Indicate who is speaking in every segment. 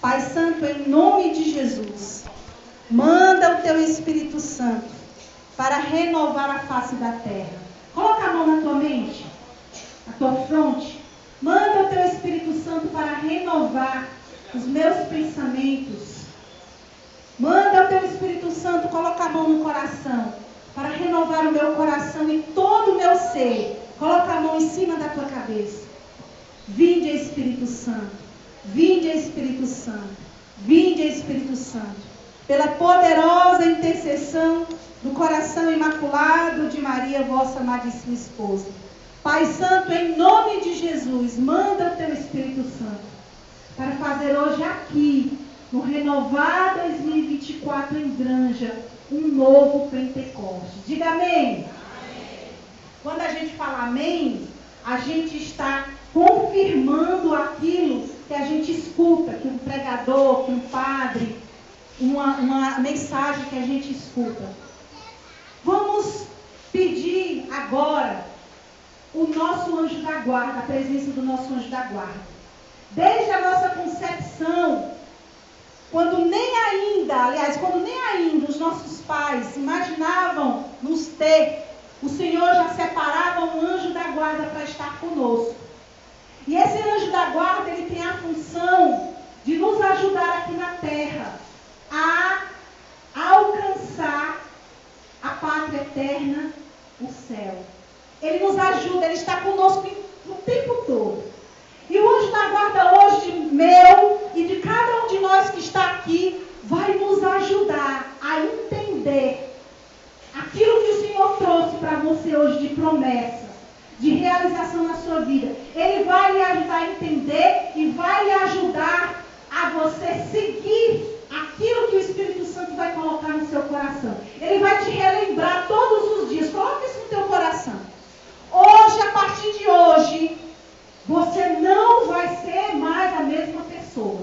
Speaker 1: Pai Santo, em nome de Jesus, manda o teu Espírito Santo para renovar a face da terra. Coloca a mão na tua mente, na tua fronte. Manda o teu Espírito Santo para renovar os meus pensamentos. Manda o teu Espírito Santo, coloca a mão no coração, para renovar o meu coração e todo o meu ser. Coloca a mão em cima da tua cabeça. Vinde, Espírito Santo. Vinde, Espírito Santo. Vinde, Espírito Santo. Pela poderosa intercessão do coração imaculado de Maria, vossa amadíssima esposa. Pai Santo, em nome de Jesus, manda o teu Espírito Santo para fazer hoje aqui, no Renovar 2024 em Granja, um novo Pentecostes. Diga amém. Quando a gente fala amém, a gente está confirmando aquilo que a gente escuta, que um pregador, que um padre, uma mensagem que a gente escuta. Vamos pedir agora o nosso anjo da guarda, a presença do nosso anjo da guarda. Desde a nossa concepção, quando nem ainda os nossos pais imaginavam nos ter, o Senhor já separava um anjo da guarda para estar conosco. E esse anjo da guarda, ele tem a função de nos ajudar aqui na terra a alcançar a pátria eterna, o céu. Ele nos ajuda, ele está conosco o tempo todo. E o anjo da guarda hoje, meu e de cada um de nós que está aqui, vai nos ajudar a entender aquilo que o Senhor trouxe para você hoje de promessa, de realização na sua vida. Ele vai lhe ajudar a entender e vai lhe ajudar a você seguir aquilo que o Espírito Santo vai colocar no seu coração. Ele vai te relembrar todos os dias. Coloque isso no teu coração. Hoje, a partir de hoje, você não vai ser mais a mesma pessoa.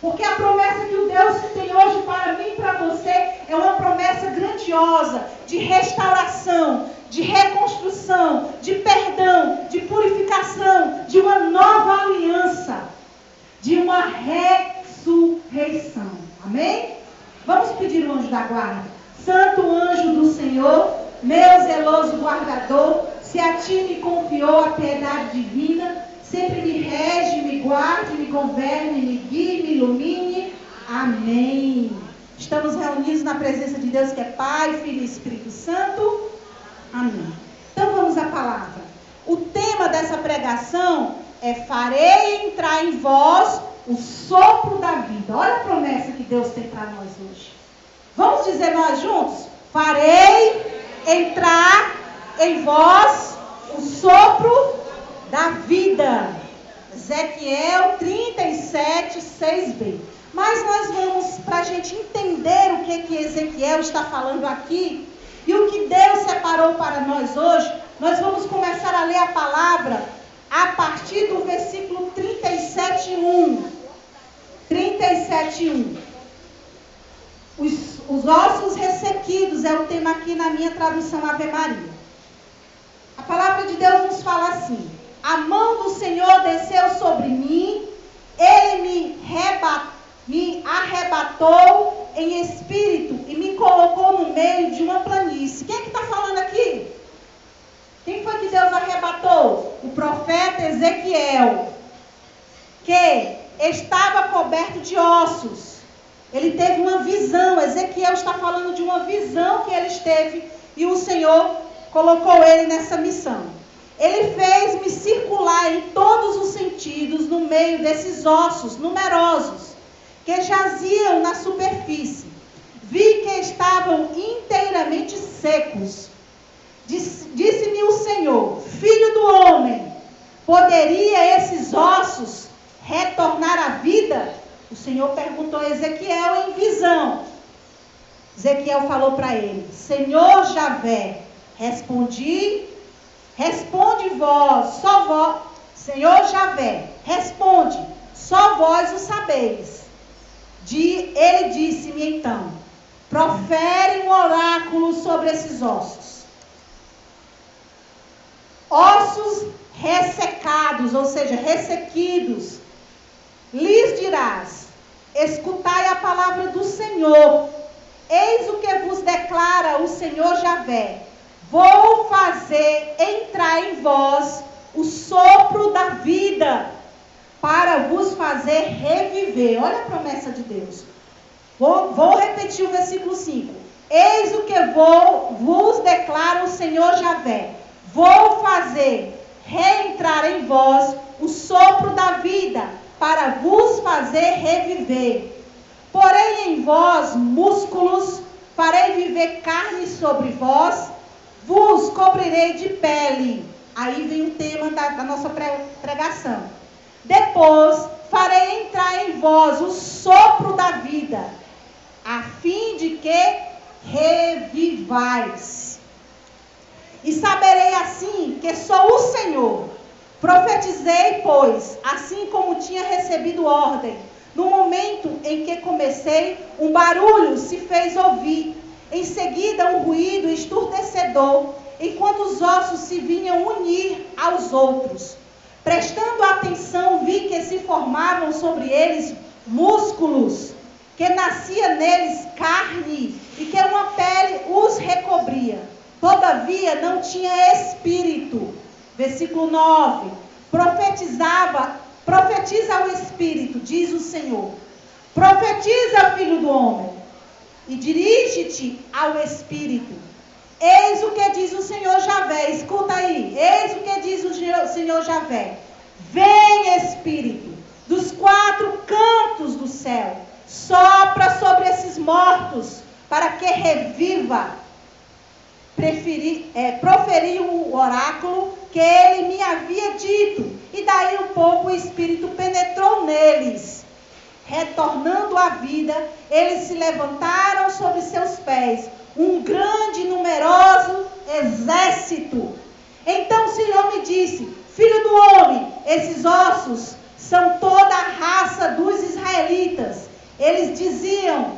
Speaker 1: Porque a promessa que o Deus tem hoje para mim e para você é uma promessa grandiosa de restauração, de reconstrução, de perdão, de purificação, de uma nova aliança, de uma ressurreição. Amém? Vamos pedir o anjo da guarda. Santo anjo do Senhor, meu zeloso guardador, se a ti me confiou a piedade divina, sempre me rege, me guarde, me governe, me guie, me ilumine. Amém. Estamos reunidos na presença de Deus, que é Pai, Filho e Espírito Santo. Amém. Então vamos à palavra. O tema dessa pregação é: farei entrar em vós o sopro da vida. Olha a promessa que Deus tem para nós hoje. Vamos dizer nós juntos? Farei entrar em vós o sopro da vida. Ezequiel 37, 6b. Mas nós vamos, para a gente entender o que Ezequiel está falando aqui e o que Deus separou para nós hoje, nós vamos começar a ler a palavra a partir do versículo 37:1. 37:1. Os ossos ressequidos é o tema aqui na minha tradução Ave Maria. A palavra de Deus nos fala assim: a mão do Senhor desceu sobre mim, ele me arrebatou em espírito e me colocou no meio de uma planície. Quem é que está falando aqui? Quem foi que Deus arrebatou? O profeta Ezequiel, que estava coberto de ossos. Ele teve uma visão. Ezequiel está falando de uma visão que ele esteve e o Senhor colocou ele nessa missão. Ele fez-me circular em todos os sentidos no meio desses ossos numerosos que jaziam na superfície. Vi que estavam inteiramente secos. Disse-me o Senhor: filho do homem, poderia esses ossos retornar à vida? O Senhor perguntou a Ezequiel em visão. Ezequiel falou para ele: Senhor Javé, responde vós, só vós. Senhor Javé, responde, só vós o sabeis. Ele disse-me então: profere um oráculo sobre esses ossos. Ossos ressecados, ou seja, ressequidos. lhes dirás: escutai a palavra do Senhor. Eis o que vos declara o Senhor Javé: vou fazer entrar em vós o sopro da vida, para vos fazer reviver. Olha a promessa de Deus. Vou repetir o versículo 5. Eis o que vos declara o Senhor Javé: vou fazer reentrar em vós o sopro da vida, para vos fazer reviver. Porém em vós músculos, farei viver carne sobre vós, vos cobrirei de pele. Aí vem o tema da nossa pregação. Depois farei entrar em vós o sopro da vida, a fim de que revivais. E saberei assim que sou o Senhor. Profetizei, pois, assim como tinha recebido ordem. No momento em que comecei, um barulho se fez ouvir. Em seguida, um ruído esturdecedor, enquanto os ossos se vinham unir aos outros. Prestando atenção, vi que se formavam sobre eles músculos, que nascia neles carne, e que uma pele os recobria. Todavia, não tinha espírito. Versículo 9. Profetiza o Espírito, diz o Senhor. Profetiza, filho do homem, e dirige-te ao Espírito. Eis o que diz o Senhor Javé. Escuta aí. Eis o que diz o Senhor Javé. Vem, Espírito, dos quatro cantos do céu. Sopra sobre esses mortos, para que reviva. Proferi o oráculo que ele me havia dito. E daí um pouco o Espírito penetrou neles. Retornando à vida, eles se levantaram sobre seus pés, um grande e numeroso exército. Então o Senhor me disse: filho do homem, esses ossos são toda a raça dos israelitas. Eles diziam: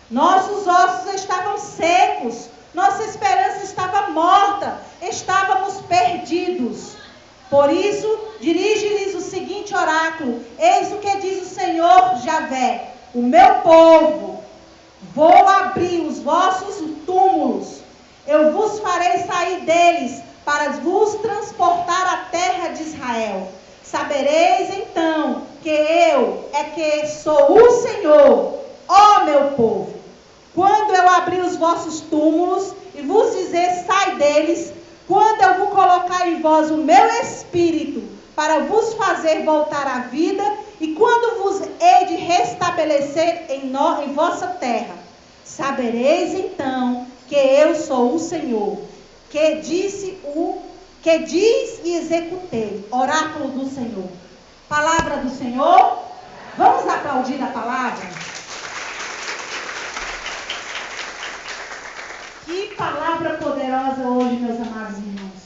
Speaker 1: nossos ossos estavam secos, nossa esperança estava morta, estávamos perdidos. Por isso, dirige-lhes o seguinte oráculo: eis o que diz o Senhor Javé: o meu povo, vou abrir os vossos túmulos, eu vos farei sair deles, para vos transportar à terra de Israel. Sabereis então que eu é que sou o Senhor, ó meu povo, quando eu abrir os vossos túmulos e vos dizer: sai deles, quando eu vou colocar em vós o meu espírito, para vos fazer voltar à vida, e quando vos hei de restabelecer em vossa terra. Sabereis então que eu sou o Senhor, que diz e executei. Oráculo do Senhor. Palavra do Senhor. Vamos aplaudir a palavra? Que palavra poderosa hoje, meus amados irmãos.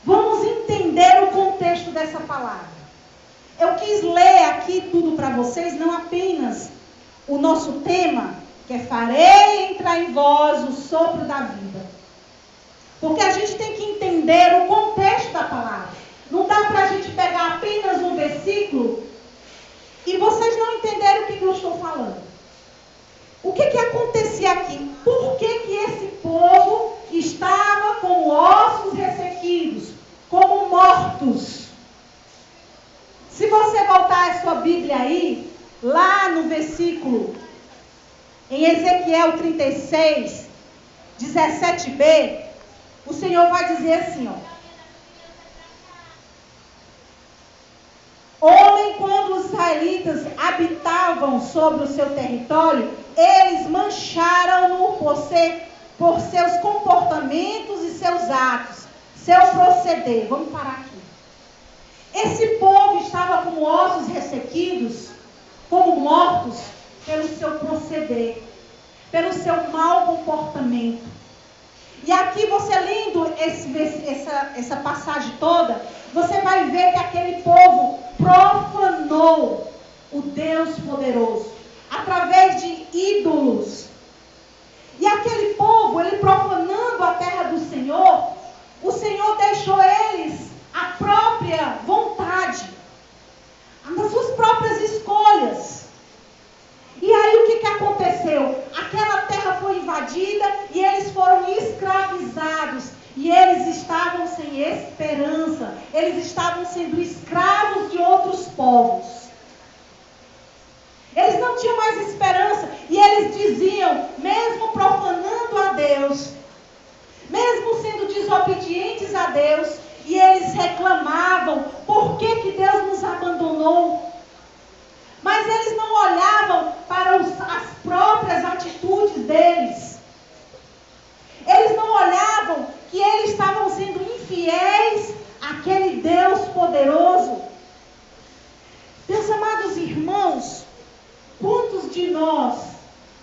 Speaker 1: Vamos entender o contexto dessa palavra. Eu quis ler aqui tudo para vocês, não apenas o nosso tema, que é farei entrar em vós o sopro da vida. Porque a gente tem que entender o contexto da palavra. Não dá para a gente pegar apenas um versículo e vocês não entenderem o que eu estou falando. O que acontecia aqui? Por que esse povo estava com ossos ressequidos, como mortos? Se você voltar a sua Bíblia aí, lá no versículo, em Ezequiel 36, 17b, o Senhor vai dizer assim, homem, quando os israelitas habitavam sobre o seu território, eles mancharam-no por seus comportamentos e seus atos, seu proceder. Vamos parar aqui. Esse povo estava com ossos ressequidos, como mortos, pelo seu proceder, pelo seu mau comportamento. E aqui você lendo essa passagem toda, você vai ver que aquele povo profanou o Deus poderoso, através de ídolos. E aquele povo, ele profanando a terra do Senhor, o Senhor deixou eles a própria vontade. nas suas próprias escolhas. E aí o que aconteceu? Aquela terra foi invadida e eles foram escravizados. E eles estavam sem esperança. Eles estavam sendo escravos de outros povos. Eles não tinham mais esperança. E eles diziam, mesmo profanando a Deus, mesmo sendo desobedientes a Deus, e eles reclamavam, por que Deus nos abandonou? Mas eles não olhavam para as próprias atitudes deles. Eles não olhavam que eles estavam sendo infiéis àquele Deus poderoso. Meus amados irmãos, quantos de nós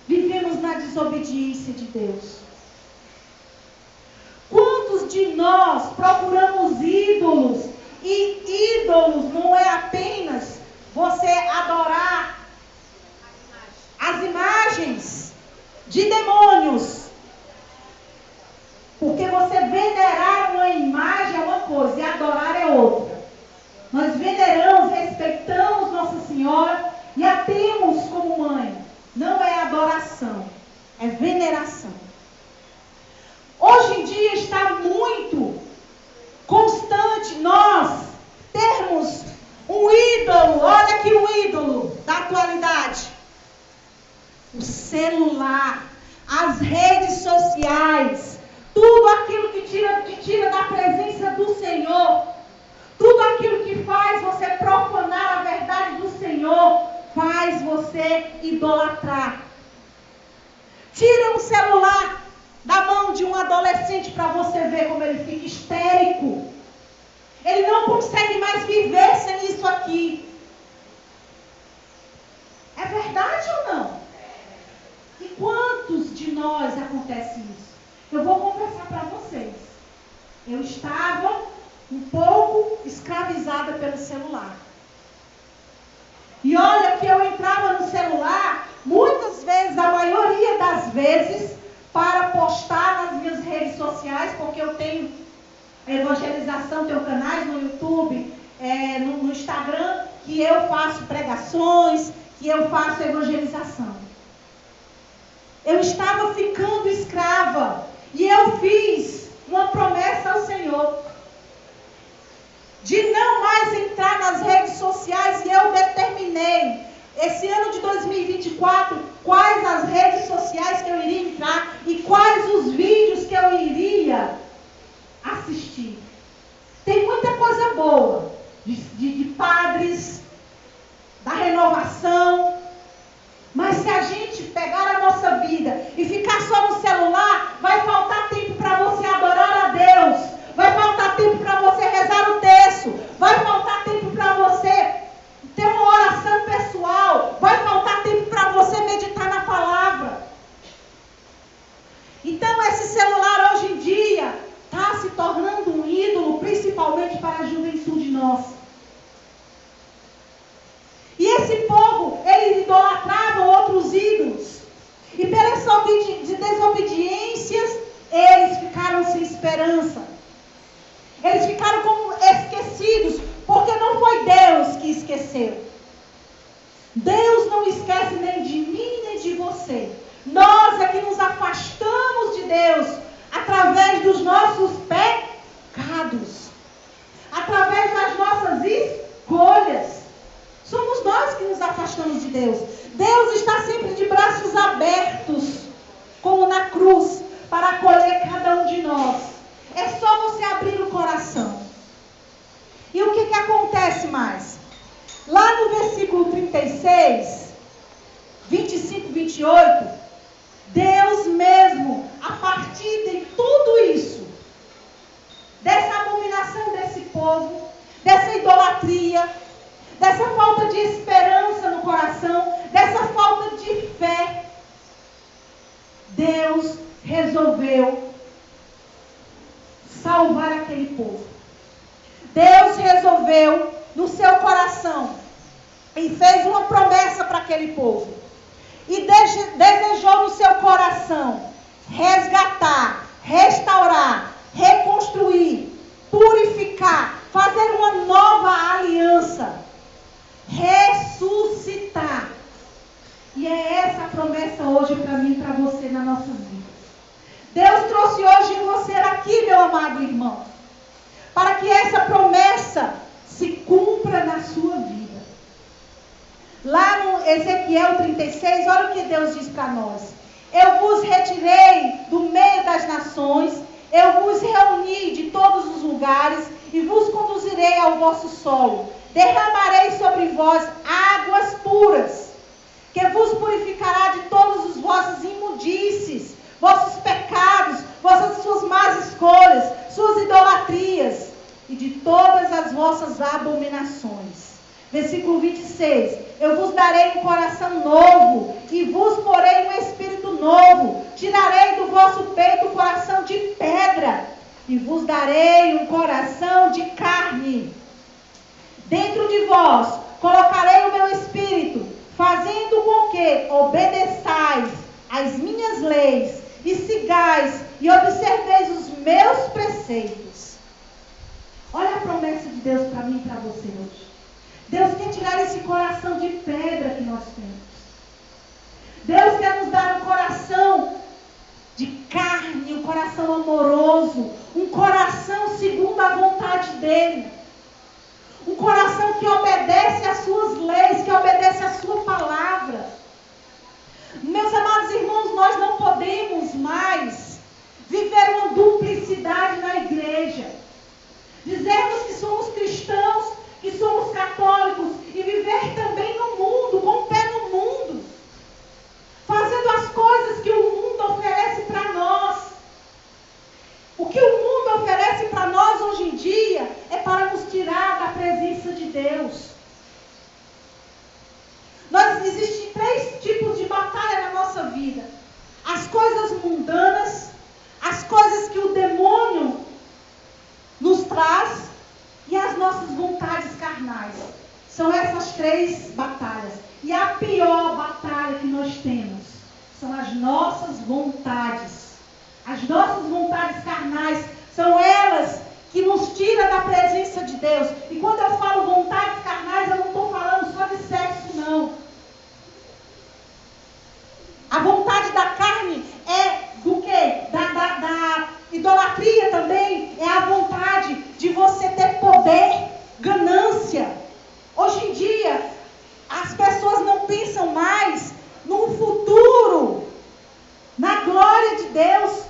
Speaker 1: vivemos na desobediência de Deus? Quantos de nós procuramos ídolos? E ídolos não é apenas você adorar as imagens de demônios. Porque você venerar uma imagem é uma coisa e adorar é outra. Nós veneramos, respeitamos Nossa Senhora e a temos como mãe. Não é adoração, é veneração. Hoje em dia está muito constante nós termos um ídolo. Olha aqui o ídolo da atualidade. O celular, as redes sociais, tudo aquilo que te tira da presença do Senhor, tudo aquilo que faz você profanar a verdade do Senhor, faz você idolatrar. Tira o celular da mão de um adolescente para você ver como ele fica histérico. Ele não consegue mais viver sem isso aqui. É verdade ou não? E quantos de nós acontece isso? Eu vou confessar para vocês. Eu estava um pouco escravizada pelo celular. E olha que eu entrava no celular, muitas vezes, a maioria das vezes, para postar nas minhas redes sociais, porque eu tenho evangelização, tenho canais no YouTube, no Instagram, que eu faço pregações, que eu faço evangelização. Eu estava ficando escrava e eu fiz uma promessa ao Senhor de não mais entrar nas redes sociais, e eu determinei esse ano de 2024 quais as redes sociais que eu iria entrar e quais os vídeos que eu iria assistir. Tem muita coisa boa de padres, da renovação, mas se a gente pegar a nossa vida e ficar só no celular, vai faltar tempo para você adorar a Deus, vai faltar tempo para você rezar o terço, vai faltar tempo para você ter uma oração pessoal, vai faltar tempo para você meditar na palavra. Então esse celular hoje em dia está se tornando um ídolo, principalmente para a juventude nossa. E esse povo, eles idolatravam outros ídolos. E pelas desobediências, eles ficaram sem esperança. Eles ficaram como esquecidos, porque não foi Deus que esqueceu. Deus não esquece nem de mim, nem de você. Nós é que nos afastamos de Deus através dos nossos pecados, através das nossas escolhas. Somos nós que nos afastamos de Deus. Deus está sempre de braços abertos, como na cruz, para acolher cada um de nós. É só você abrir o coração. E o que acontece mais? Lá no versículo 36, 25, 28, Deus mesmo, a partir de tudo isso, dessa abominação desse povo, dessa idolatria, dessa falta de esperança no coração, dessa falta de fé, Deus resolveu salvar aquele povo. Deus resolveu no seu coração e fez uma promessa para aquele povo. E desejou no seu coração resgatar, restaurar, reconstruir, purificar, fazer uma nova aliança. ressuscitar. E é essa a promessa hoje para mim e para você na nossa vida. Deus trouxe hoje você aqui, meu amado irmão, para que essa promessa se cumpra na sua vida. Lá no Ezequiel 36, olha o que Deus diz para nós. Eu vos retirei do meio das nações, eu vos reuni de todos os lugares e vos conduzirei ao vosso solo. Derramarei sobre vós águas puras, que vos purificará de todos os vossos imundícies, vossos pecados, suas más escolhas, suas idolatrias e de todas as vossas abominações. Versículo 26. Eu vos darei um coração novo e vos porei um espírito novo. Tirarei do vosso peito o coração de pedra e vos darei um coração de carne. Dentro de vós colocarei o meu espírito, fazendo com que obedeçais às minhas leis e sigais e observeis os meus preceitos. Olha a promessa de Deus para mim e para você hoje. Deus quer tirar esse coração de pedra que nós temos. Deus quer nos dar um coração de carne, um coração amoroso, um coração segundo a vontade dEle. Um coração que obedece às suas leis, que obedece à sua palavra. Meus amados irmãos, nós não podemos mais viver uma duplicidade na igreja. Dizermos que somos cristãos, que somos católicos e viver também no mundo, com o pé no mundo. Fazendo as coisas que o mundo oferece para nós. O que o mundo oferece para nós hoje em dia é para nos tirar da presença de Deus. Existem 3 tipos de batalha na nossa vida. As coisas mundanas, as coisas que o demônio nos traz e as nossas vontades carnais. São essas 3 batalhas. E a pior batalha que nós temos são as nossas vontades. As nossas vontades carnais são elas que nos tiram da presença de Deus. E quando eu falo vontades carnais, eu não estou falando só de sexo, não. A vontade da carne é do quê? Da idolatria também. É a vontade de você ter poder, ganância. Hoje em dia, as pessoas não pensam mais no futuro, na glória de Deus,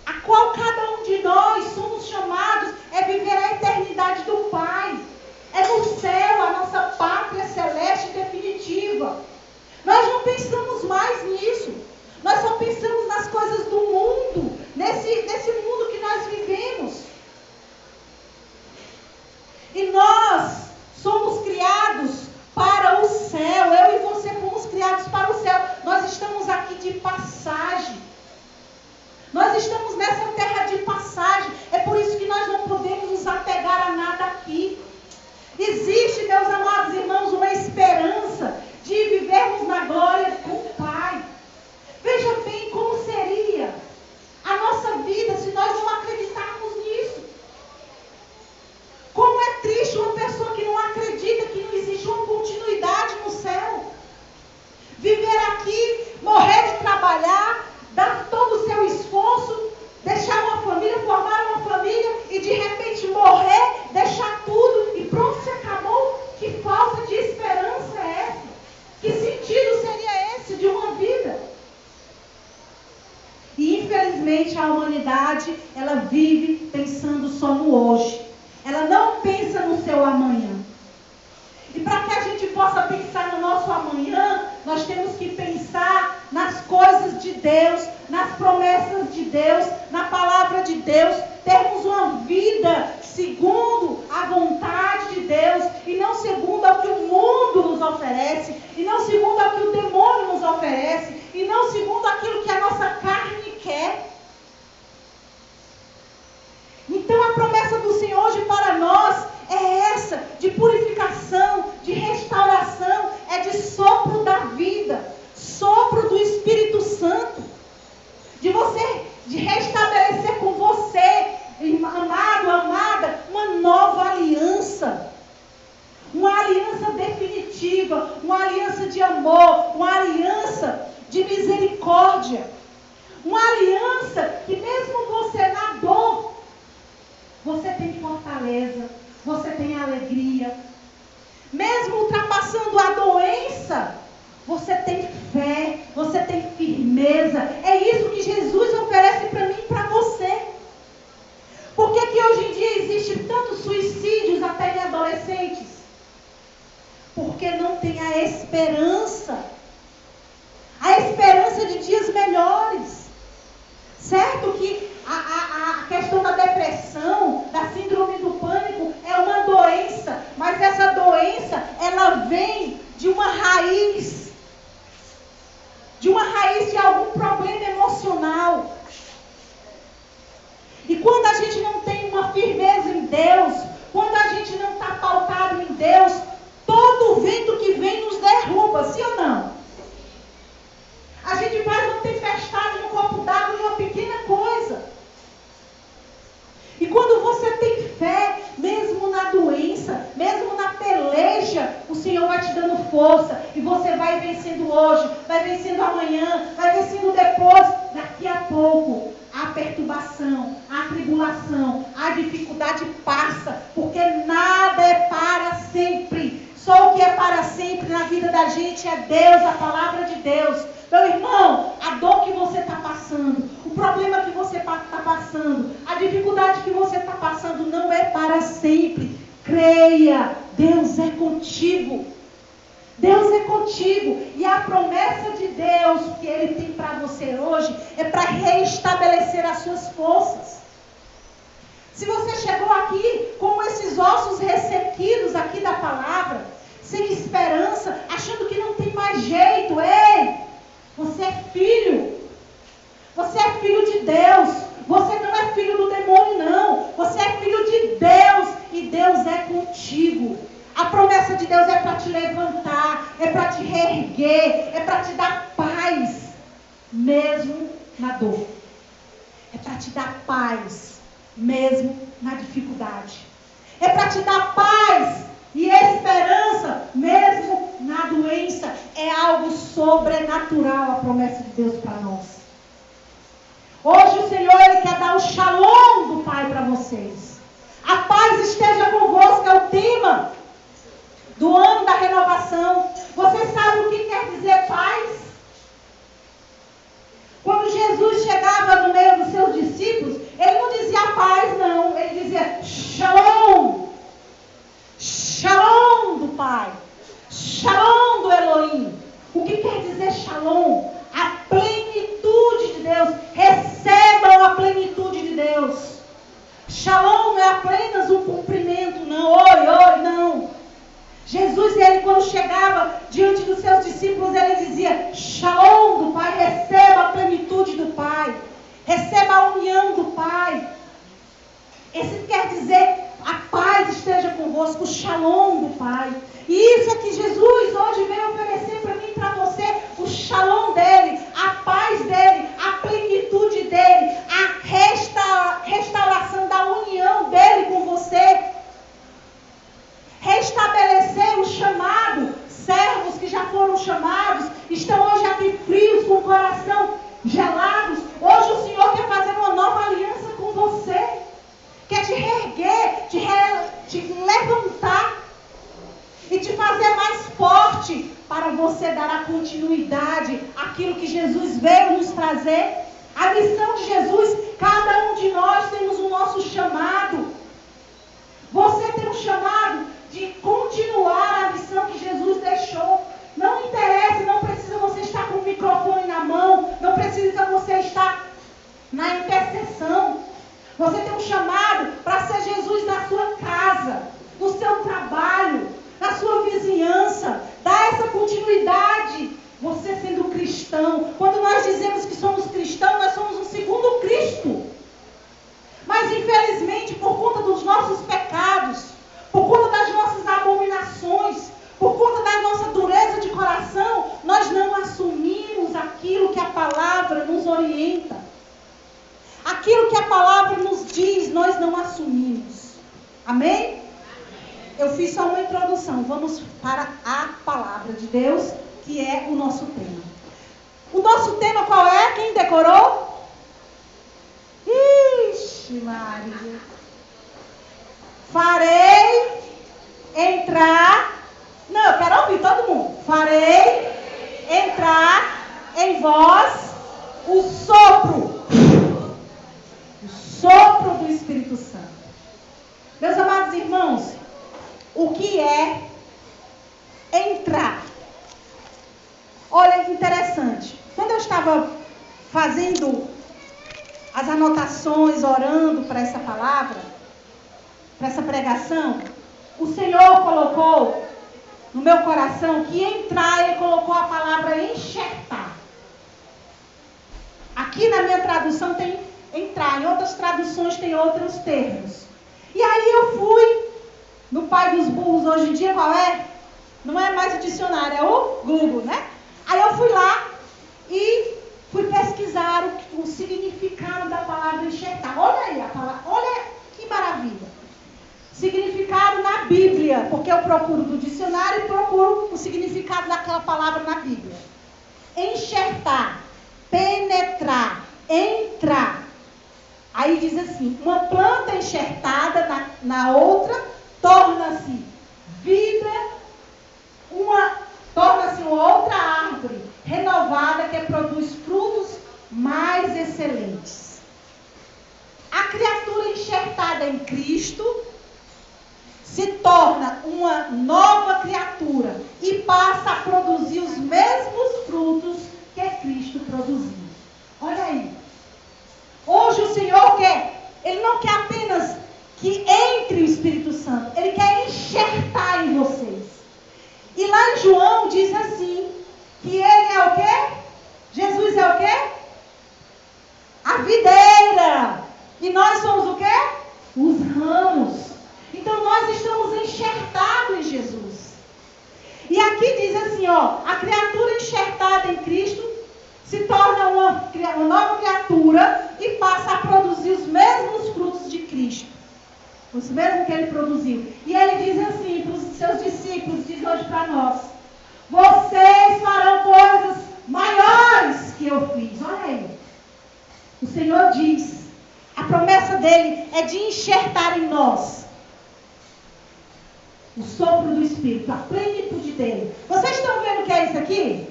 Speaker 1: a qual cada um de nós somos chamados é viver a eternidade do Pai. É no céu, a nossa pátria celeste definitiva. Nós não pensamos mais nisso. Nós só pensamos nas coisas do mundo, nesse mundo que nós vivemos. E nós somos criados para o céu. Eu e você fomos criados para o céu. Nós estamos aqui de passagem. Nós estamos nessa terra de passagem. É por isso que nós não podemos nos apegar a nada aqui. Existe, meus amados irmãos, uma esperança de vivermos na glória com o Pai. Veja bem como seria a nossa vida se nós não acreditarmos nisso. Como é triste uma pessoa que não acredita que não existe uma continuidade no céu. Viver aqui, morrer de trabalhar, dar todo o seu esforço, deixar uma família, formar uma família e de repente morrer, deixar tudo e pronto, se acabou. Que falta de esperança é essa? Que sentido seria esse de uma vida? E infelizmente a humanidade, ela vive pensando só no hoje. Ela não pensa no seu amanhã. E para que a gente possa pensar no nosso amanhã, nós temos que pensar nas coisas de Deus, nas promessas de Deus, na palavra de Deus, termos uma vida segundo a vontade de Deus e não segundo o que o mundo nos oferece, e não segundo o que o demônio nos oferece, e não segundo aquilo que a nossa carne quer. Então a promessa do Senhor hoje para nós é essa, de purificação, de restauração, é de sopro da vida, sopro do Espírito Santo, de restabelecer com você, amado, amada, uma nova aliança, uma aliança definitiva. uma aliança de amor, uma aliança de misericórdia. Uma aliança que mesmo você na dor, você tem fortaleza, você tem alegria. Mesmo ultrapassando a doença, você tem fé, você tem firmeza. É isso que Jesus oferece para mim e para você. Por que que hoje em dia existe tantos suicídios até em adolescentes? Porque não tem a esperança de dias melhores. Certo que a questão da depressão, da síndrome do pânico é uma doença, mas essa doença, ela vem de uma raiz de algum problema emocional. E quando a gente não tem uma firmeza em Deus, quando a gente não está pautado em Deus, todo vento que vem nos derruba, sim ou não? A gente faz uma tempestade no copo d'água em uma pequena coisa. E quando você tem fé, mesmo na doença, mesmo na peleja, o Senhor vai te dando força. E você vai vencendo hoje, vai vencendo amanhã, vai vencendo depois. Daqui a pouco, a perturbação, a tribulação, a dificuldade passa. Porque nada é para sempre. Só o que é para sempre na vida da gente é Deus, a palavra de Deus. Meu irmão, a dor que você está passando, o problema que você está passando, a dificuldade que você está passando não é para sempre. Creia, Deus é contigo. Deus é contigo. E a promessa de Deus que Ele tem para você hoje é para restabelecer as suas forças. Se você chegou aqui com esses ossos ressequidos aqui da palavra, sem esperança, achando que não tem mais jeito, ei! Você é filho. Você é filho de Deus. Você não é filho do demônio, não. Você é filho de Deus. E Deus é contigo. A promessa de Deus é para te levantar. É para te reerguer. É para te dar paz. Mesmo na dor. É para te dar paz. Mesmo na dificuldade. É para te dar paz e esperança, mesmo na doença. É algo sobrenatural a promessa de Deus para nós. Hoje o Senhor, Ele quer dar o shalom do Pai para vocês. A paz esteja convosco, é o tema do ano da renovação. Você sabe o que quer dizer paz? Quando Jesus chegava no meio dos seus discípulos, Ele não dizia paz, não. Ele dizia shalom. Shalom do Pai. Shalom do Elohim. O que quer dizer shalom? A plenitude de Deus. Recebam a plenitude de Deus. Shalom não é apenas um cumprimento, não. Oi, não. Jesus, Ele quando chegava diante dos seus discípulos, Ele dizia shalom do Pai. Receba a plenitude do Pai. Receba a união do Pai. Esse quer dizer a paz esteja convosco, o shalom do Pai. E isso é que Jesus hoje veio oferecer para mim e para você, o shalom dele, a paz dele, a plenitude dele, a restauração da união dele com você. Restabelecer o chamado, servos que já foram chamados, estão hoje aqui frios, com o coração gelados. Hoje o Senhor quer fazer uma nova aliança com você. Quer te reerguer, te levantar e te fazer mais forte para você dar a continuidade àquilo que Jesus veio nos trazer. A missão de Jesus, cada um de nós temos o nosso chamado. Você tem um chamado de continuar a missão que Jesus deixou. Não interessa, não precisa você estar com o microfone na mão, não precisa você estar na intercessão. Você tem um chamado para ser Jesus na sua casa, no seu trabalho, na sua vizinhança. Dá essa continuidade. Você sendo cristão. Quando nós dizemos que somos cristãos, nós somos um segundo Cristo. Mas infelizmente, por conta dos nossos pecados, por conta das nossas abominações, por conta da nossa dureza de coração, nós não assumimos aquilo que a palavra nos orienta. Aquilo que a palavra nos diz, nós não assumimos. Amém? eu fiz só uma introdução. Vamos para a palavra de Deus, que é o nosso tema. O nosso tema qual é? Quem decorou? Ixi, Maria. Farei entrar... Não, eu quero ouvir todo mundo. Farei entrar em vós o sopro. O sopro do Espírito Santo. Meus amados irmãos, o que é entrar? Olha que interessante. Quando eu estava fazendo as anotações, orando para essa palavra, para essa pregação, o Senhor colocou no meu coração que entrar, Ele colocou a palavra enxertar. Aqui na minha tradução tem entrar, em outras traduções tem outros termos. E aí eu fui no pai dos burros hoje em dia, qual é? Não é mais o dicionário, é o Google, né? Aí eu fui lá e fui pesquisar o significado da palavra enxertar. Olha aí a palavra, olha que maravilha. Significado na Bíblia, porque eu procuro do dicionário e procuro o significado daquela palavra na Bíblia. Enxertar, penetrar, entrar. Aí diz assim, uma planta enxertada na outra torna-se vida, torna-se uma outra árvore renovada que produz frutos mais excelentes. A criatura enxertada em Cristo se torna uma nova criatura e passa a produzir os mesmos frutos que Cristo produziu. Olha aí. Hoje o Senhor Ele não quer apenas que entre o Espírito Santo, Ele quer enxertar em vocês. E lá em João diz assim, que Ele é o quê? Jesus é o quê? A videira. E nós somos o quê? Os ramos. Então nós estamos enxertados em Jesus. E aqui diz assim, ó, a criatura enxertada em Cristo se torna uma nova criatura e passa a produzir os mesmos frutos de Cristo. Os mesmos que Ele produziu. E Ele diz assim para os seus discípulos, diz hoje para nós, vocês farão coisas maiores que eu fiz. Olha aí. O Senhor diz, a promessa dele é de enxertar em nós o sopro do Espírito, a plenitude dele. Vocês estão vendo o que é isso aqui?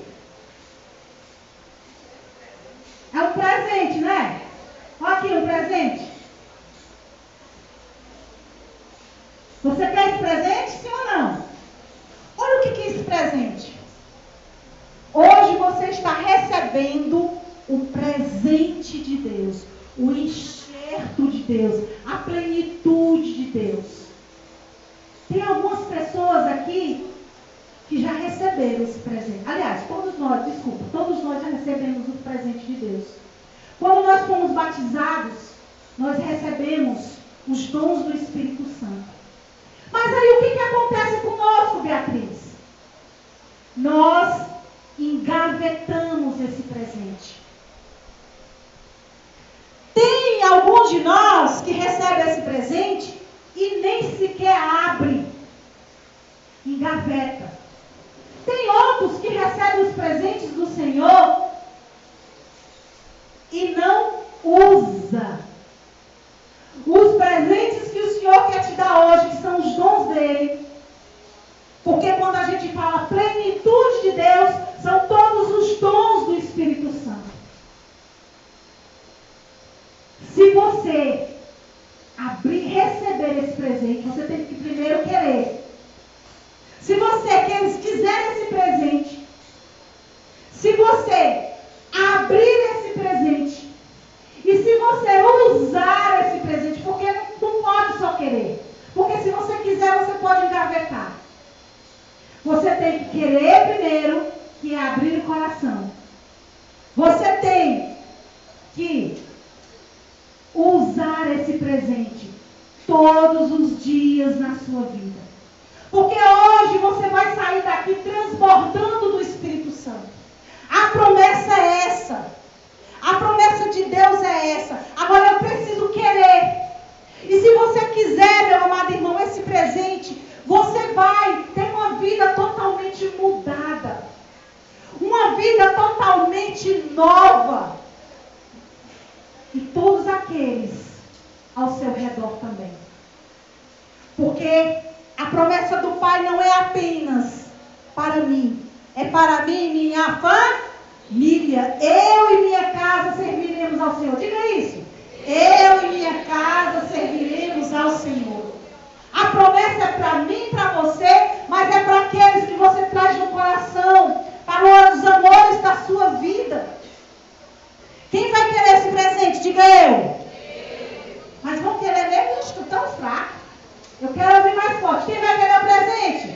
Speaker 1: É um presente, né? Olha aqui um presente. Você quer esse presente, sim ou não? Olha o que é esse presente. Hoje você está recebendo o presente de Deus, o enxerto de Deus, a plenitude de Deus. Tem algumas pessoas aqui que já receberam esse presente. Aliás, todos nós já recebemos o presente de Deus. Quando nós fomos batizados, nós recebemos os dons do Espírito Santo. Mas aí o que acontece conosco, Beatriz? Nós engavetamos esse presente. Tem alguns de nós que recebem esse presente e nem sequer abre, engaveta. Tem outros que recebem os presentes do Senhor e não usa. Os presentes que o Senhor quer te dar hoje, que são os dons dele. Porque quando a gente fala plenitude de Deus, são todos os dons do Espírito Santo. Se você receber esse presente, você tem que primeiro querer. Se você quiser esse presente, se você abrir esse presente, e se você usar esse presente, porque não pode só querer. Porque se você quiser, você pode engavetar. Você tem que querer primeiro, que é abrir o coração. Você tem que usar esse presente todos os dias na sua vida. Porque hoje você vai sair daqui transbordando do Espírito Santo. A promessa é essa. A promessa de Deus é essa. Agora eu preciso querer. E se você quiser, meu amado irmão, esse presente, você uma vida totalmente nova. E todos aqueles ao seu redor também. Porque a promessa do Pai não é apenas para mim. É para mim e minha família. Eu e minha casa serviremos ao Senhor. Diga isso. Eu e minha casa serviremos ao Senhor. A promessa é para mim e para você, mas é para aqueles que você traz no coração, para os amores da sua vida. Quem vai querer esse presente? Diga eu. Mas vão querer mesmo? Estou tão fraco. Eu quero ouvir mais forte. Quem vai querer o presente?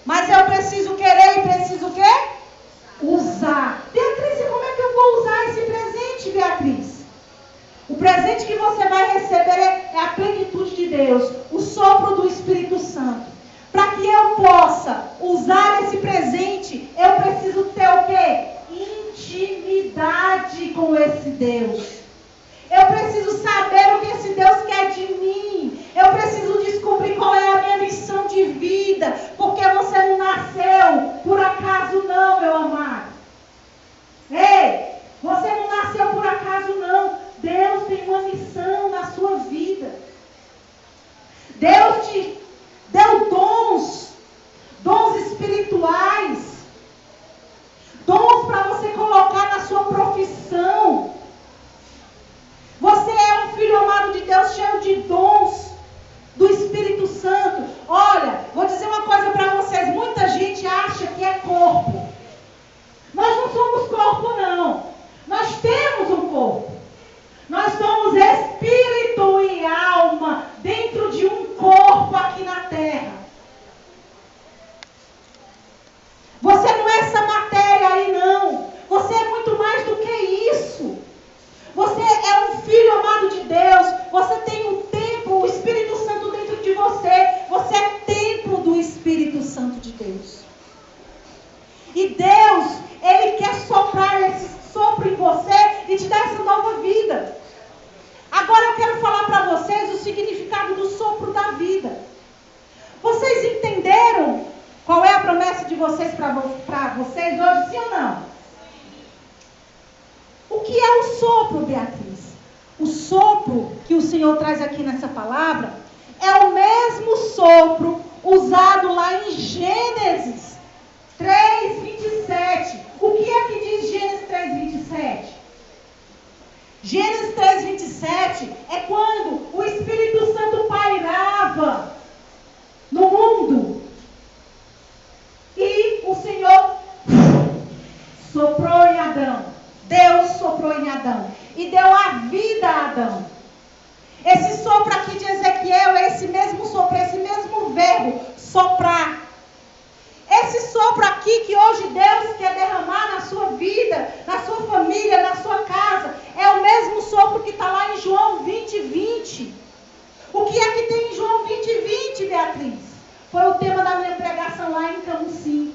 Speaker 1: Mas eu preciso querer e preciso o quê? Usar. Beatriz, como é que eu vou usar esse presente, Beatriz? O presente que você vai receber é a plenitude de Deus, o sopro do Espírito Santo. Para que eu possa usar esse presente, eu preciso ter o quê? Intimidade com esse Deus. Eu preciso saber o que esse Deus quer de mim. Eu preciso descobrir qual é a minha missão de vida. Porque você não nasceu por acaso não, meu amado. Ei, você não nasceu por acaso não. Deus tem uma missão na sua vida. Deus te deu dons espirituais. Dons para você colocar na sua profissão. Você é um filho amado de Deus, cheio de dons do Espírito Santo. Olha, vou dizer uma coisa para vocês. Muita gente acha que é corpo. Nós não somos corpo, não. Nós temos um corpo. Nós somos espírito e alma dentro de um corpo aqui na terra. Você não é essa matéria aí, não. Você é muito mais do que isso. Você é um filho amado de Deus. Você tem um templo, o Espírito Santo dentro de você. Você é templo do Espírito Santo de Deus. E Deus, Ele quer soprar esse sopro em você e te dar essa nova vida. Agora eu quero falar para vocês o significado do sopro da vida. Vocês entenderam qual é a promessa de vocês para vocês hoje, sim ou não? O que é o sopro, Beatriz? O sopro que o Senhor traz aqui nessa palavra é o mesmo sopro usado lá em Gênesis 3:27. O que é que diz Gênesis 3:27? Gênesis 3:27 é quando o Espírito Santo pairava no mundo e o Senhor soprou em Adão. Deus soprou em Adão e deu a vida a Adão. Esse sopro aqui de Ezequiel é esse mesmo sopro, esse mesmo verbo, soprar. Esse sopro aqui que hoje Deus quer derramar na sua vida, na sua família, na sua casa, é o mesmo sopro que está lá em João 20:20. O que é que tem em João 20:20, Beatriz? Foi o tema da minha pregação lá em Camusim.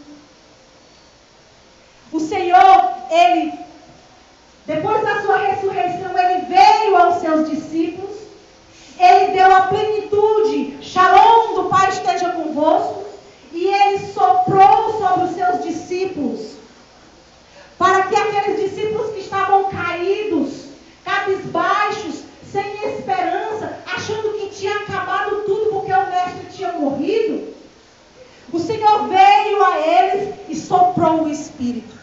Speaker 1: O Senhor, Ele, depois da sua ressurreição, Ele veio aos seus discípulos. Ele deu a plenitude, Shalom do Pai esteja convosco. E Ele soprou sobre os seus discípulos. Para que aqueles discípulos que estavam caídos, cabisbaixos, sem esperança, achando que tinha acabado tudo porque o mestre tinha morrido, o Senhor veio a eles e soprou o Espírito.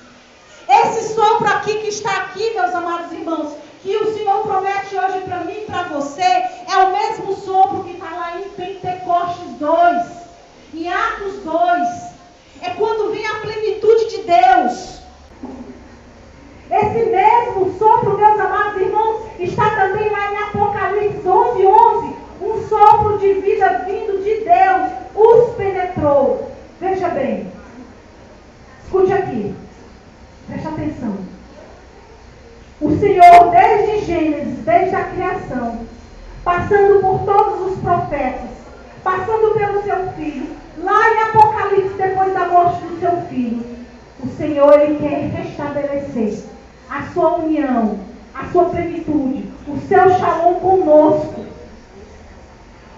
Speaker 1: Esse sopro aqui que está aqui, meus amados irmãos, que o Senhor promete hoje para mim e para você, é o mesmo sopro que está lá em Pentecostes 2, em Atos 2. É quando vem a plenitude de Deus. Esse mesmo sopro, meus amados irmãos, está também lá em Apocalipse 11:11. Um sopro de vida vindo de Deus os penetrou. Veja bem. Escute aqui. Preste atenção. O Senhor, desde Gênesis, desde a criação, passando por todos os profetas, passando pelo seu filho, lá em Apocalipse, depois da morte do seu filho, o Senhor, Ele quer restabelecer a sua união, a sua plenitude, o seu shalom conosco.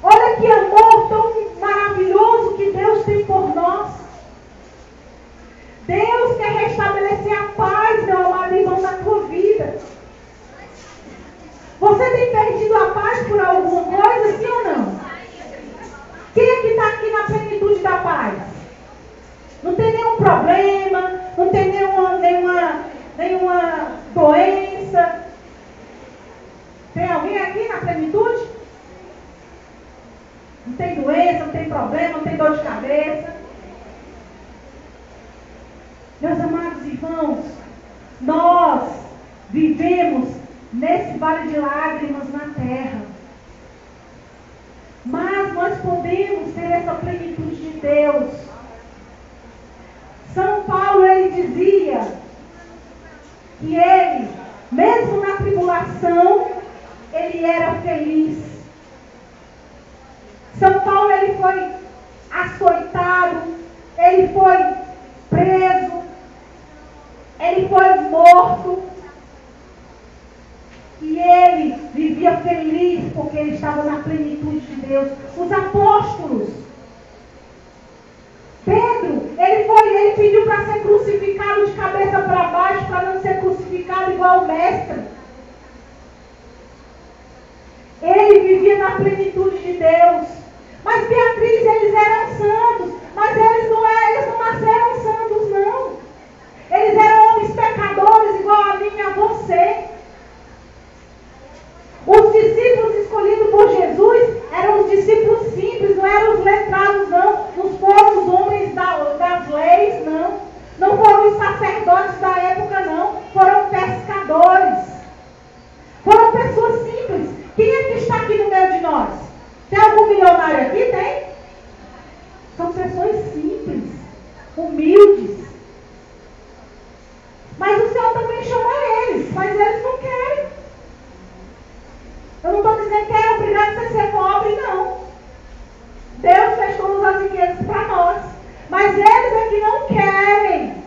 Speaker 1: Olha que amor tão maravilhoso que Deus tem por nós. estabelecer a paz, meu amado irmão, na tua vida. Você tem perdido a paz por alguma coisa, sim ou não? Quem é que está aqui na plenitude da paz? Não tem nenhum problema, não tem nenhuma doença. Tem alguém aqui na plenitude? Não tem doença, não tem problema, não tem dor de cabeça. Meus amados irmãos, nós vivemos nesse vale de lágrimas na terra. Mas nós podemos ter essa plenitude de Deus. São Paulo, ele dizia que ele, mesmo na tribulação, ele era feliz. São Paulo, ele foi açoitado, ele foi preso, ele foi morto. E ele vivia feliz porque ele estava na plenitude de Deus. Os apóstolos, Pedro, ele pediu para ser crucificado de cabeça para baixo, para não ser crucificado igual o mestre. Ele vivia na plenitude de Deus. Mas Beatriz, eles eram santos, mas eles não nasceram santos, não. Eles eram homens pecadores igual a mim e a você. Os discípulos escolhidos por Jesus eram os discípulos simples, não eram os letrados, não. Não foram os homens das leis, não. Não foram os sacerdotes da época, não. Foram pescadores. Foram pessoas simples. Quem é que está aqui no meio de nós? Tem algum milionário aqui? Tem? São pessoas simples, humildes. Mas o Senhor também chama eles, mas eles não querem. Eu não estou dizendo que é obrigado a ser pobre, não. Deus fez todas as riquezas para nós. Mas eles é que não querem.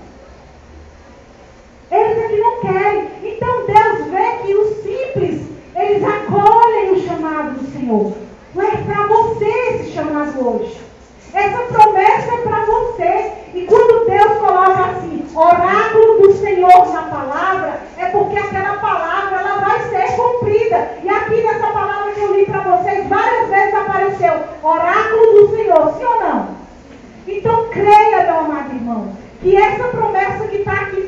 Speaker 1: Eles é que não querem. Então Deus vê que os simples, eles acolhem o chamado do Senhor. Não é para você esse chamado hoje. Essa promessa é para você. E quando Deus coloca assim, oráculo do Senhor na palavra, é porque aquela palavra ela vai ser cumprida. E aqui nessa palavra que eu li para vocês, várias vezes apareceu oráculo do Senhor, sim ou não? Então creia, meu amado irmão, que essa promessa que está aqui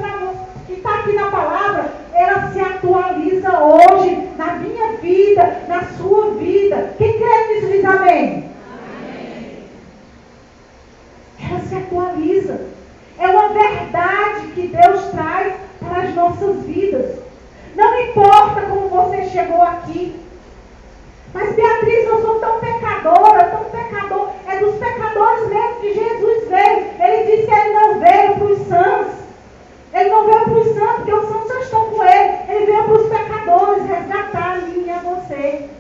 Speaker 1: que está aqui na palavra, ela se atualiza hoje na minha vida, na sua vida. Quem crê nisso diz amém? Ela se atualiza. É uma verdade que Deus traz para as nossas vidas. Não importa como você chegou aqui. Mas Beatriz, eu sou tão pecadora, tão pecador. É dos pecadores mesmo que Jesus veio. Ele disse que ele não veio para os santos. Ele não veio para os santos, porque os santos já estão com ele. Ele veio para os pecadores, resgatar a mim e a você.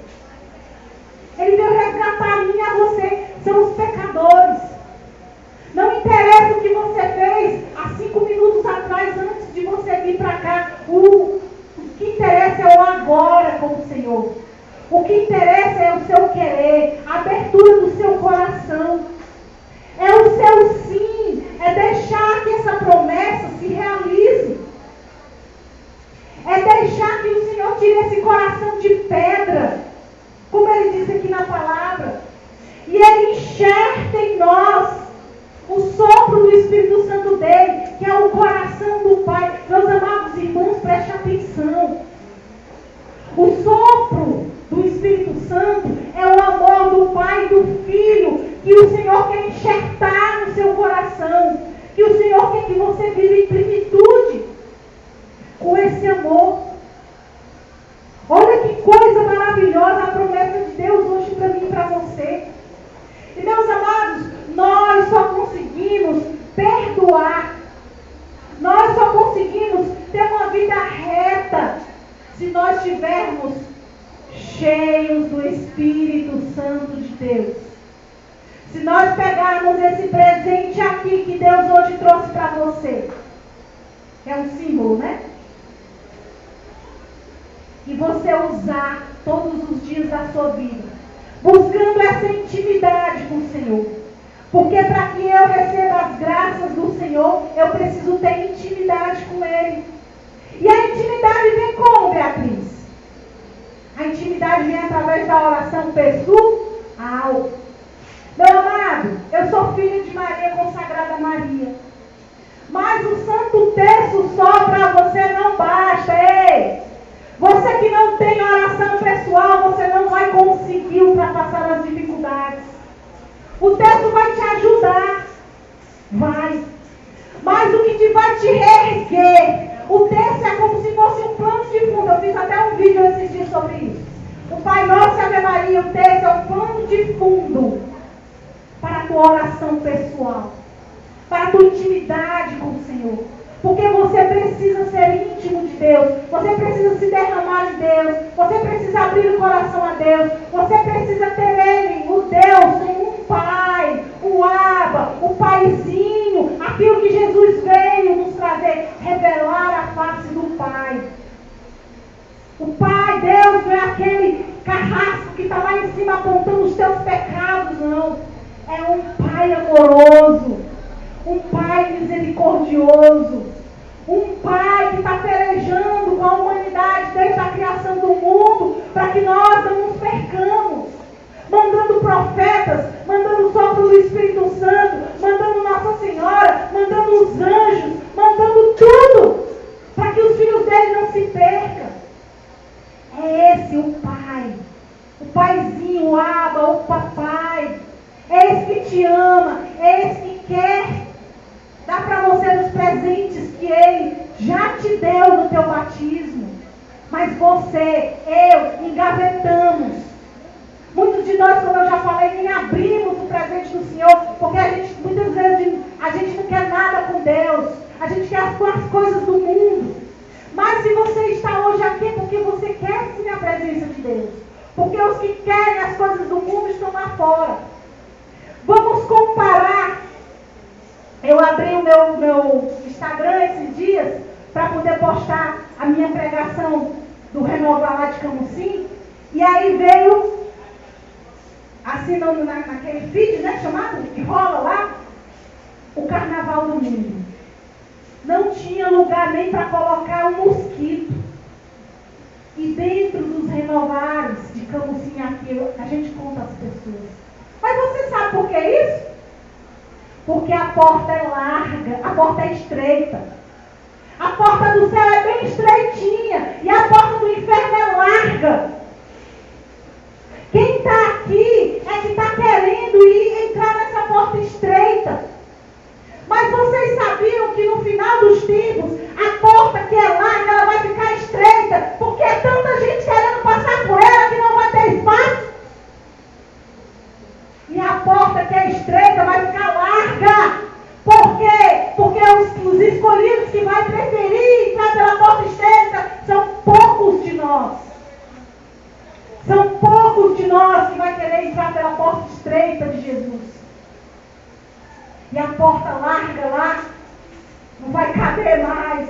Speaker 1: Ele veio resgatar a mim e a você. São os pecadores. Não interessa o que você fez há 5 minutos atrás, antes de você vir para cá. O que interessa é o agora com o Senhor. O que interessa é o seu querer, a abertura do seu coração. É o seu sim, é deixar que essa promessa se realize. É deixar que o Senhor tire esse coração de pedra, como Ele diz aqui na palavra. E Ele enxerta em nós o sopro do Espírito Santo dele, que é o coração do Pai. Meus amados irmãos, preste atenção. O sopro do Espírito Santo é o amor do Pai e do Filho, que o Senhor quer enxertar no seu coração, que o Senhor quer que você viva em plenitude com esse amor. Olha que coisa maravilhosa a promessa de Deus hoje para mim e para você. E meus amados, nós só conseguimos perdoar, nós só conseguimos ter uma vida reta se nós estivermos cheios do Espírito Santo de Deus. Se nós pegarmos esse presente aqui que Deus hoje trouxe para você, que é um símbolo, né? E você usar todos os dias da sua vida, buscando essa intimidade com o Senhor. Porque para que eu receba as graças do Senhor, Senhor, eu preciso ter intimidade com Ele. E a intimidade vem como, Beatriz? A intimidade vem através da oração pessoal. Meu amado, eu sou filho de Maria, consagrada a Maria. Mas o Santo Terço só para você não basta. Ei! Você que não tem oração pessoal, você não vai conseguir ultrapassar as dificuldades. O texto vai te ajudar. Vai. Mas o que vai te reerguer. O texto é como se fosse um plano de fundo. Eu fiz até um vídeo esses dias sobre isso. O Pai Nosso e a Ave Maria, o texto é um plano de fundo para a tua oração pessoal, para a tua intimidade com o Senhor. Porque você precisa ser íntimo de Deus, você precisa se derramar de Deus, você precisa abrir o coração a Deus, você precisa ter Ele, o Deus, como um Pai, o Abba, o Paizinho, aquilo que Jesus veio nos trazer, revelar a face do Pai. O Pai, Deus, não é aquele carrasco que está lá em cima apontando os teus pecados, não. É um Pai amoroso, um Pai misericordioso, um Pai que está pelejando com a humanidade desde a criação do mundo, para que nós não nos percamos, mandando profetas, mandando o sopro do Espírito Santo, mandando Nossa Senhora, mandando os anjos, mandando tudo, para que os filhos dele não se percam. É esse o Pai, o Paizinho, o Abba, o Papai. É esse que te ama, é esse que quer dar para você os presentes que Ele já te deu no teu batismo. Mas você, eu, engavetamos. Muitos de nós, como eu já falei, nem abrimos o presente do Senhor, porque muitas vezes a gente não quer nada com Deus, a gente quer as coisas do mundo. Mas se você está hoje aqui, é porque você quer sim a presença de Deus. Porque os que querem as coisas do mundo estão lá fora. Vamos comparar. Eu abri o meu Instagram esses dias para poder postar a minha pregação do Renovar lá de Camusim. E aí veio, assim naquele feed, né, chamado, que rola lá, o Carnaval do Mundo. Não tinha lugar nem para colocar um mosquito. E dentro dos renovares de Camusim aqui, a gente conta as pessoas. Mas você sabe por que isso? Porque a porta é larga, a porta é estreita. A porta do céu é bem estreitinha e a porta do inferno é larga. Quem está aqui é que está querendo entrar nessa porta estreita. Mas vocês sabiam que no final dos tempos, a porta que é larga, ela vai ficar estreita, porque é tanta gente querendo passar por ela que não vai ter espaço. E a porta que é estreita vai ficar larga. Por quê? Porque os escolhidos que vai preferir entrar pela porta estreita são poucos de nós. São poucos de nós que vai querer entrar pela porta estreita de Jesus. E a porta larga lá não vai caber mais.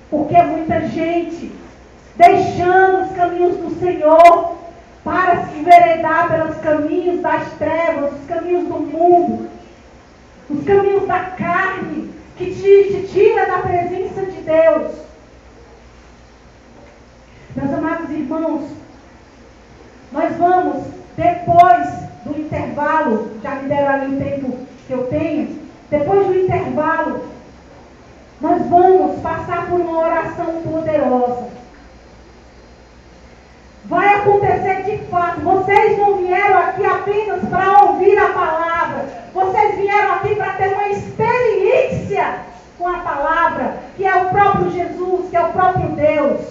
Speaker 1: Porque é muita gente deixando os caminhos do Senhor para se enveredar pelos caminhos das trevas, os caminhos do mundo, os caminhos da carne, que te tira da presença de Deus. Meus amados irmãos, nós vamos, depois do intervalo, já me deram ali o tempo que eu tenho, depois do intervalo, nós vamos passar por uma oração poderosa. Vai acontecer de fato. Vocês não vieram aqui apenas para ouvir a palavra. Vocês vieram aqui para ter uma experiência com a palavra, que é o próprio Jesus, que é o próprio Deus.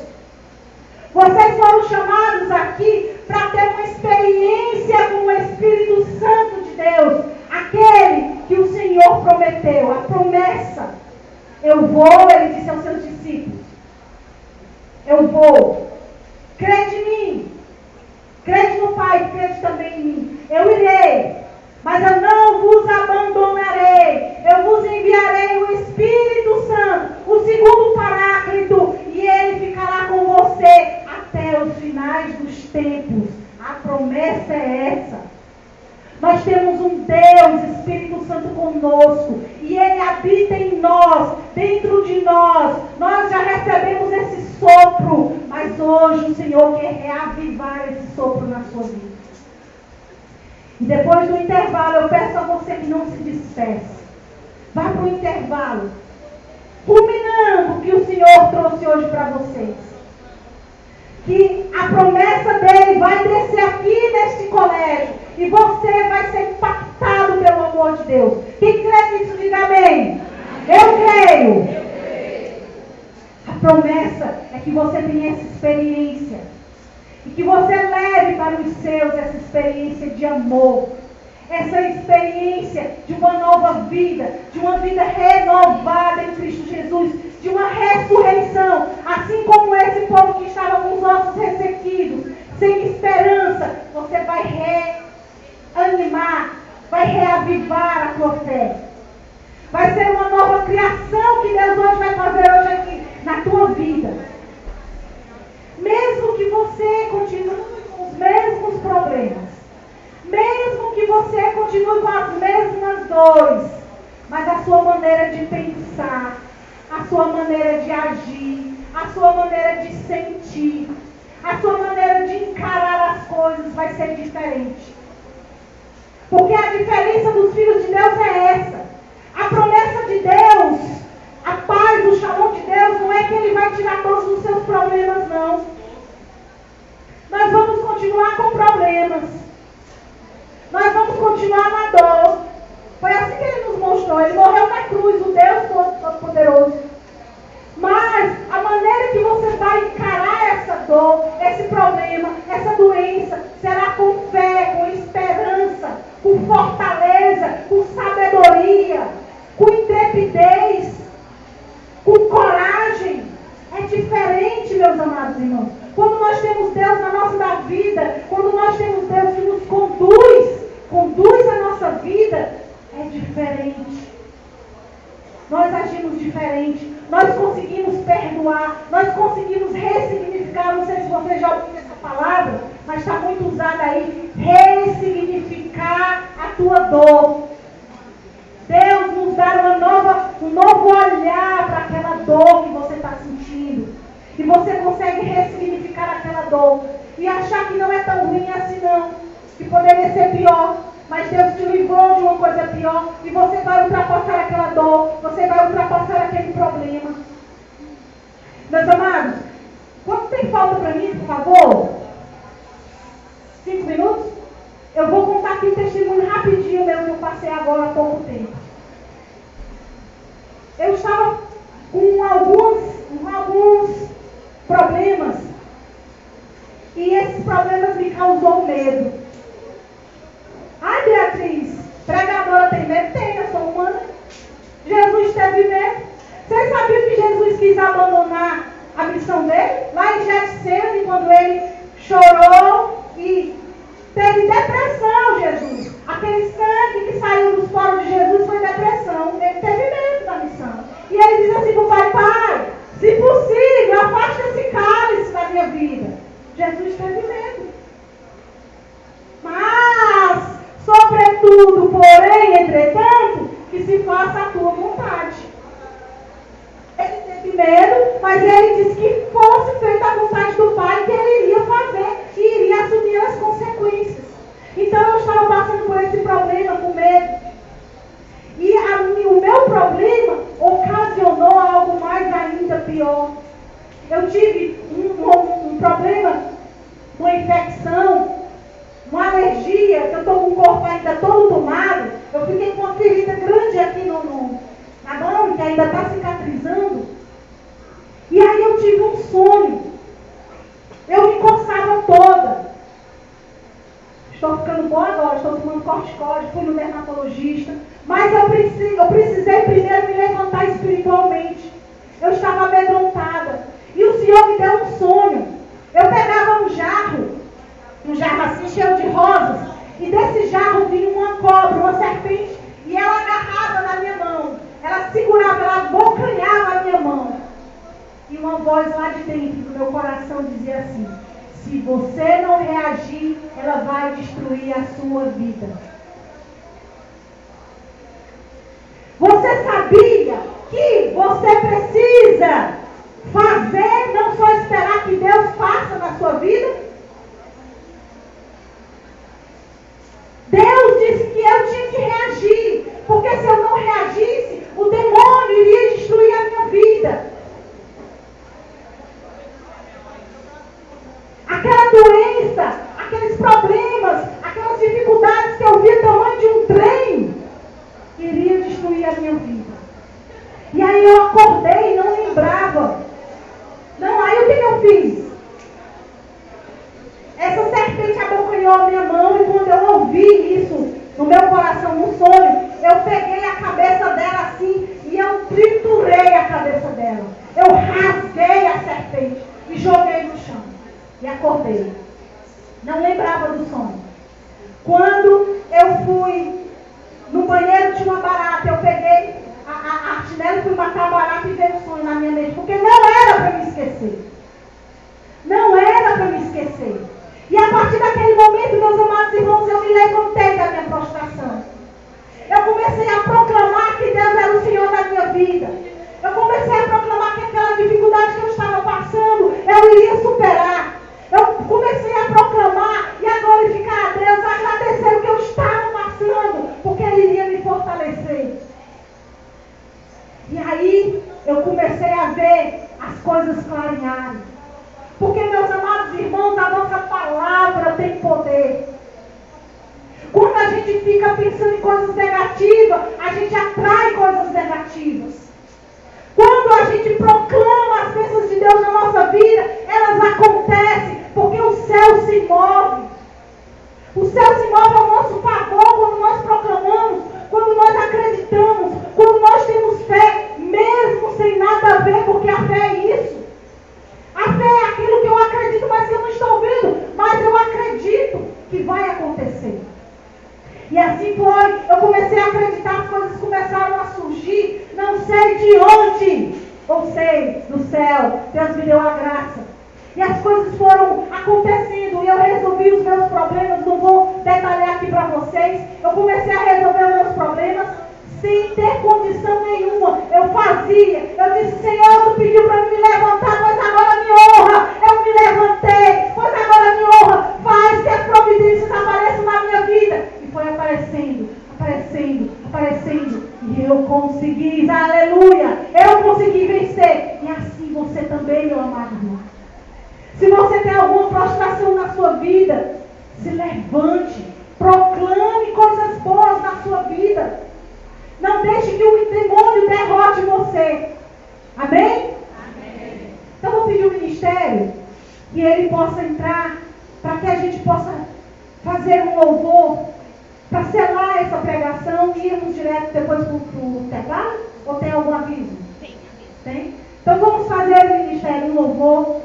Speaker 1: Vocês foram chamados aqui para ter uma experiência com o Espírito Santo de Deus. Aquele que o Senhor prometeu, a promessa. Eu vou, ele disse aos seus discípulos. Eu vou. Crede em mim. Crede no Pai, crede também em mim. Eu irei, mas eu não vos abandonarei. Eu vos enviarei o Espírito Santo, o segundo Paráclito, e ele ficará com você até os finais dos tempos. A promessa é essa. Nós temos um Deus, Espírito Santo conosco, e Ele habita em nós, dentro de nós. Nós já recebemos esse sopro, mas hoje o Senhor quer reavivar esse sopro na sua vida. E depois do intervalo, eu peço a você que não se disperse. Vá para o intervalo, ruminando o que o Senhor trouxe hoje para vocês. Que a promessa dele vai descer aqui neste colégio. E você vai ser impactado pelo amor de Deus. Quem crê nisso, diga amém. Eu creio. A promessa é que você tenha essa experiência. E que você leve para os seus essa experiência de amor. Essa experiência de uma nova vida. De uma vida renovada em Cristo Jesus. De uma ressurreição. Assim como esse povo que estava com os ossos ressequidos. Sem esperança. Você vai reanimar. Vai reavivar a tua fé. Vai ser uma nova criação que Deus hoje vai fazer hoje aqui na tua vida. Mesmo que você continue com os mesmos problemas, mesmo que você continue com as mesmas dores, mas a sua maneira de pensar, a sua maneira de agir, a sua maneira de sentir, a sua maneira de encarar as coisas vai ser diferente. Porque a diferença dos filhos de Deus é essa. A promessa de Deus, a paz, o shalom de Deus, não é que Ele vai tirar todos os seus problemas, não. Nós vamos continuar com problemas. Nós vamos continuar na dor. Foi assim que Ele nos mostrou. Ele morreu na cruz, o Deus Todo-Poderoso. Mas a maneira que você vai encarar essa dor, esse problema, essa doença, será com fé, com esperança, com fortaleza, com sabedoria, com intrepidez, com coragem. É diferente, meus amados irmãos. Quando nós temos Deus na nossa vida, quando nós temos Deus que nos conduz a nossa vida, é diferente. Nós agimos diferente, nós conseguimos perdoar, nós conseguimos ressignificar. Não sei se você já ouviu essa palavra, mas está muito usada aí. Ressignificar a tua dor. Deus nos dá um novo olhar para aquela dor que você está sentindo. E você consegue ressignificar aquela dor. E achar que não é tão ruim assim não. Que poderia ser pior. Mas Deus te livrou de uma coisa pior. E você vai ultrapassar aquela dor. Você vai ultrapassar aquele problema. Meus amados, quanto tem falta para mim, por favor? 5 minutos? Eu vou contar aqui um testemunho rapidinho meu que eu passei agora há pouco tempo. Eu estava com alguns problemas. E esses problemas me causou medo. Ai, Beatriz, pregadora tem medo? Tem, eu sou humana. Jesus teve medo. Vocês sabiam que Jesus quis abandonar a missão dele? Lá em Getsemane, quando ele chorou e teve depressão, Jesus. Aquele sangue que saiu dos poros de Jesus foi depressão. Ele teve medo da missão. E ele diz assim para o Pai: Pai, se possível, afasta esse cálice da minha vida. Jesus teve medo. Mas, sobretudo, porém, entretanto, que se faça a tua vontade. Ele teve medo, mas ele disse que fosse feita a vontade do Pai, que ele iria fazer e iria assumir as consequências. Então eu estava passando por esse problema com medo. E o meu problema ocasionou algo mais ainda pior. Eu tive um problema, uma infecção, uma alergia, que eu estou com o corpo ainda todo tomado. Eu fiquei com uma ferida grande aqui na mão, que ainda está cicatrizando. E aí eu tive um sonho. Eu me coçava toda. Estou ficando boa agora, estou tomando corticóide, fui no dermatologista. Mas eu precisei primeiro me levantar espiritualmente. Eu estava amedrontada. E o Senhor me deu um sonho. Eu pegava um jarro assim cheio de rosas. E desse jarro vinha uma cobra, uma serpente. E ela agarrava na minha mão. Ela segurava, ela abocanhava a minha mão. E uma voz lá de dentro do meu coração dizia assim: se você não reagir, ela vai destruir a sua vida. Você sabia vida, fazer, não só esperar que Deus faça na sua vida. Deus disse que eu tinha que reagir, porque se eu não reagisse, o demônio iria destruir a minha vida. Aquela doença, aqueles problemas, aquelas dificuldades que eu via tamanho de um trem, iria destruir a minha vida. E aí eu acordei e não lembrava. Não, aí o que eu fiz? Essa serpente abocanhou a minha mão e quando eu ouvi isso no meu coração, no sonho, eu peguei a cabeça dela assim e eu triturei a cabeça dela. Eu rasguei a serpente e joguei no chão. E acordei. Não lembrava do sonho. Quando eu fui no banheiro, tinha uma barata, eu peguei a chinela e fui matar a barata e veio o sonho na minha mente. Porque não era para me esquecer. Não era para me esquecer. E a partir daquele momento, meus amados irmãos, eu me levantei da minha prostração. Eu comecei a proclamar que Deus era o Senhor da minha vida. Eu comecei a proclamar que aquela dificuldade que eu estava passando, eu iria superar. Eu comecei a proclamar e a glorificar a Deus, a agradecer o que eu estava passando, porque Ele iria me fortalecer. E aí, eu comecei a ver as coisas clarearem. Porque, meus amados irmãos, a nossa palavra tem poder. Quando a gente fica pensando em coisas negativas, a gente atrai coisas negativas. Quando a gente proclama as bênçãos de Deus na nossa vida, elas acontecem porque o céu se move. O céu se move ao nosso favor quando nós proclamamos, quando nós acreditamos, quando nós temos fé, mesmo sem nada a ver, porque a fé é isso. A fé é aquilo que eu acredito, mas que eu não estou vendo, mas eu acredito que vai acontecer. E assim foi, eu comecei a acreditar, as coisas começaram a surgir, não sei de onde, ou sei, do céu, Deus me deu a graça. E as coisas foram acontecendo, e eu resolvi os meus problemas, não vou detalhar aqui para vocês. Eu comecei a resolver os meus problemas sem ter condição nenhuma. Eu fazia, eu disse, Senhor, tu pediu para me levantar, mas agora me honra. Eu me levantei, pois agora me honra. Faz que as providências apareçam na minha vida. E foi aparecendo, aparecendo, aparecendo. E eu consegui, aleluia, eu consegui vencer. E assim você também, meu amado irmão. Se você tem alguma prostração na sua vida, se levante, proclame coisas boas na sua vida. Não deixe que o demônio derrote você. Amém? Amém. Então eu vou pedir o ministério que ele possa entrar, para que a gente possa fazer um louvor, para selar essa pregação e irmos direto depois para o intervalo? Ou tem algum aviso? Tem? Então vamos fazer o ministério, um louvor.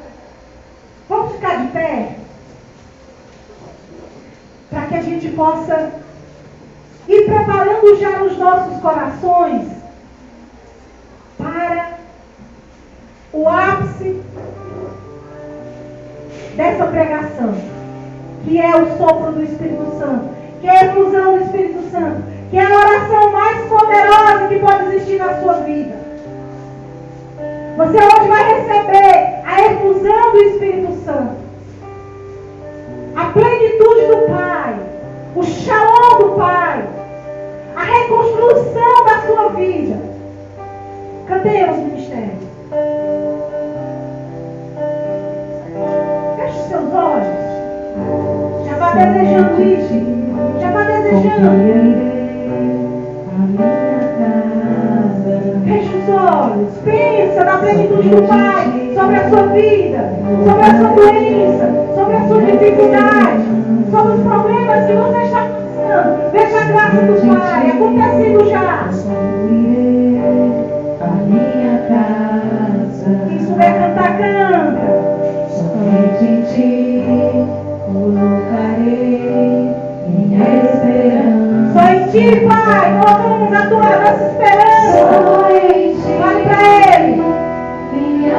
Speaker 1: Vamos ficar de pé? Para que a gente possa ir preparando já os nossos corações para o ápice dessa pregação, que é o sopro do Espírito Santo, que é a efusão do Espírito Santo, que é a oração mais poderosa que pode existir na sua vida. Você hoje vai receber a efusão do Espírito Santo, a plenitude do Pai, o shalom do Pai, a reconstrução da sua vida. Cantemos, ministério. Feche os seus olhos. Já vá desejando isso. Já vá desejando. Feche os olhos. Pensa na plenitude do Pai sobre a sua vida, sobre a sua doença, sobre a sua dificuldade, sobre os problemas que você está passando. Veja a graça do Pai acontecendo já. A minha casa. Quem souber cantar, canta. Somente em ti colocarei minha esperança. Só em ti, Pai, colocamos a nossa esperança. Só em ti. Fale para Ele. Minha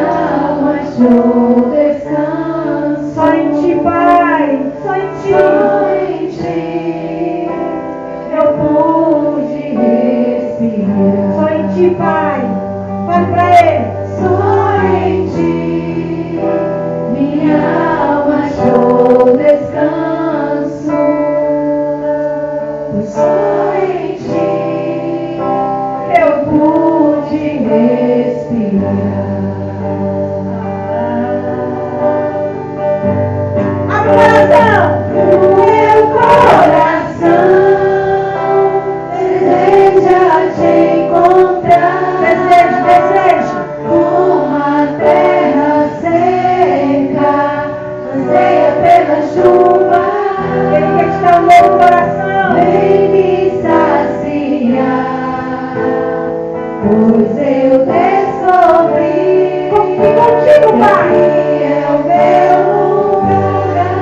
Speaker 1: alma achou descanso. Só em ti, Pai. Só em ti. Só em ti eu pude respirar. Só em ti, Pai. Fale para Ele. Só
Speaker 2: pude respirar.
Speaker 1: Abre o coração.
Speaker 2: O meu coração deseja te encontrar.
Speaker 1: Desejo.
Speaker 2: Uma terra seca, anseia pela chuva.
Speaker 1: Ele quer te dar um novo coração.
Speaker 2: Vem me saciar, pois eu descobri
Speaker 1: Confie contigo, Pai.
Speaker 2: que é o meu lugar.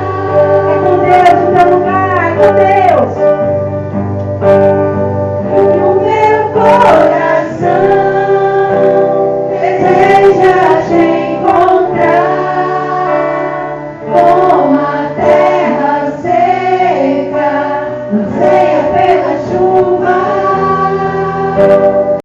Speaker 1: É com Deus o teu lugar. É com Deus.
Speaker 2: O meu coração deseja te encontrar, como a terra seca, anseia pela chuva.